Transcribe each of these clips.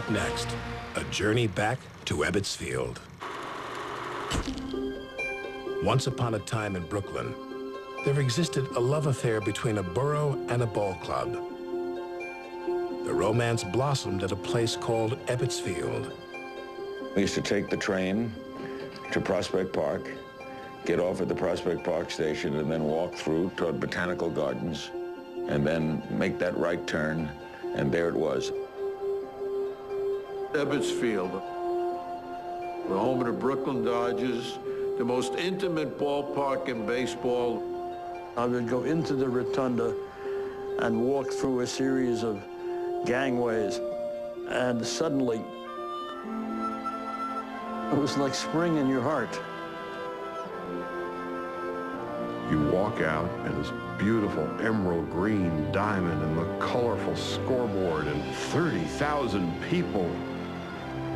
Up next, a journey back to Ebbets Field. Once upon a time in Brooklyn, there existed a love affair between a borough and a ball club. The romance blossomed at a place called Ebbets Field. We used to take the train to Prospect Park, get off at the Prospect Park station, and then walk through toward Botanical Gardens, and then make that right turn, and there it was. Ebbets Field, the home of the Brooklyn Dodgers, the most intimate ballpark in baseball. I would go into the rotunda and walk through a series of gangways, and suddenly it was like spring in your heart. You walk out, and this beautiful emerald green diamond and the colorful scoreboard and 30,000 people,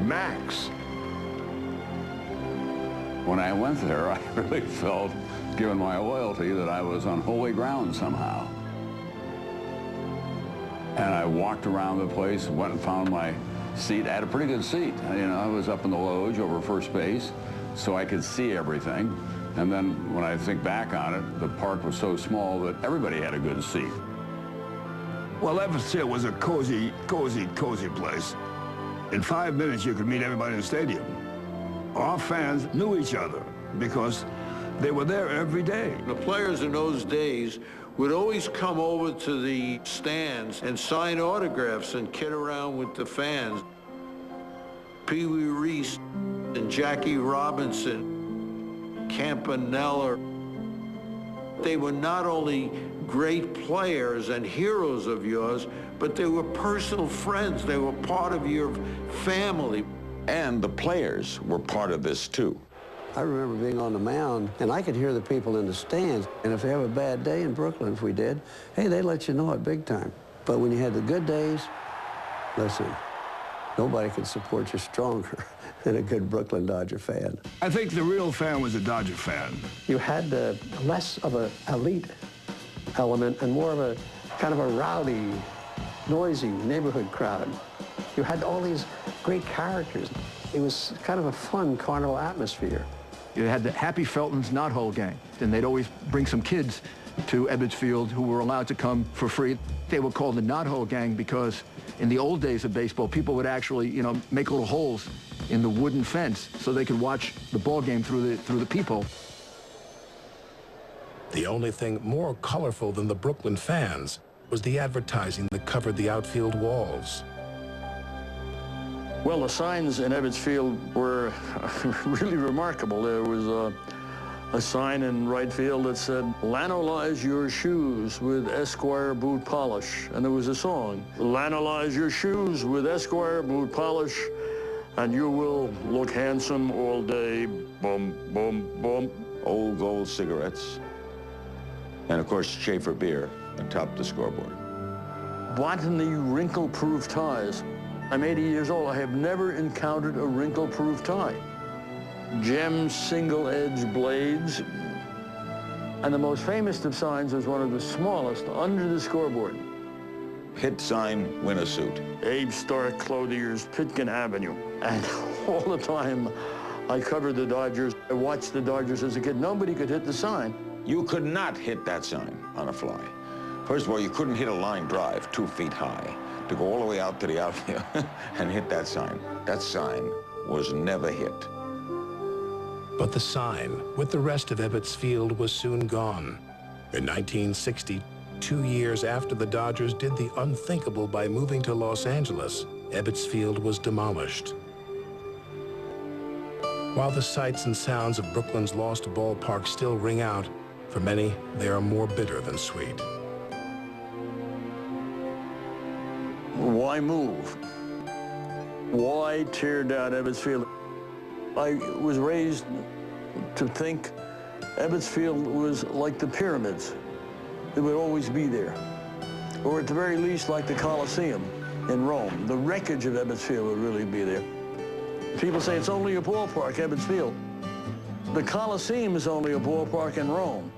max. When I went there, I really felt, given my loyalty, that I was on holy ground somehow. And I walked around the place, went and found my seat. I had a pretty good seat. You know, I was up in the loge over first base, so I could see everything. And then when I think back on it, the park was so small that everybody had a good seat. Well, Ebbets Field was a cozy place. In 5 minutes, you could meet everybody in the stadium. Our fans knew each other because they were there every day. The players in those days would always come over to the stands and sign autographs and kid around with the fans. Pee Wee Reese and Jackie Robinson, Campanella. They were not only great players and heroes of yours, but they were personal friends. They were part of your family. And the players were part of this, too. I remember being on the mound, and I could hear the people in the stands. And if they have a bad day in Brooklyn, if we did, hey, they let you know it big time. But when you had the good days, listen, nobody could support you stronger than a good Brooklyn Dodger fan. I think the real fan was a Dodger fan. You had less of an elite element and more of a kind of a rowdy, noisy neighborhood crowd. You had all these great characters. It was kind of a fun carnival atmosphere. You had the Happy Felton's Knot Hole Gang, and they'd always bring some kids to Ebbets Field who were allowed to come for free. They were called the Knot Hole Gang because in the old days of baseball, people would actually, you know, make little holes in the wooden fence so they could watch the ball game through the peephole. The only thing more colorful than the Brooklyn fans was the advertising that covered the outfield walls. Well, the signs in Ebbets Field were really remarkable. There was a sign in right field that said, "Lanolize your shoes with Esquire boot polish." And there was a song, "Lanolize your shoes with Esquire boot polish, and you will look handsome all day." Boom, boom, boom. Old Gold cigarettes. And, of course, Schaefer beer atop the scoreboard. Botany wrinkle-proof ties. I'm 80 years old. I have never encountered a wrinkle-proof tie. Gem single-edge blades. And the most famous of signs was one of the smallest under the scoreboard. Hit sign, win a suit. Abe Stark Clothier's Pitkin Avenue. And all the time I covered the Dodgers. I watched the Dodgers as a kid. Nobody could hit the sign. You could not hit that sign on a fly. First of all, you couldn't hit a line drive 2 feet high to go all the way out to the outfield and hit that sign. That sign was never hit. But the sign, with the rest of Ebbets Field, was soon gone. In 1960, 2 years after the Dodgers did the unthinkable by moving to Los Angeles, Ebbets Field was demolished. While the sights and sounds of Brooklyn's lost ballpark still ring out, for many, they are more bitter than sweet. Why move? Why tear down Ebbets Field? I was raised to think Ebbets Field was like the pyramids. It would always be there. Or at the very least, like the Colosseum in Rome. The wreckage of Ebbets Field would really be there. People say it's only a ballpark, Ebbets Field. The Colosseum is only a ballpark in Rome.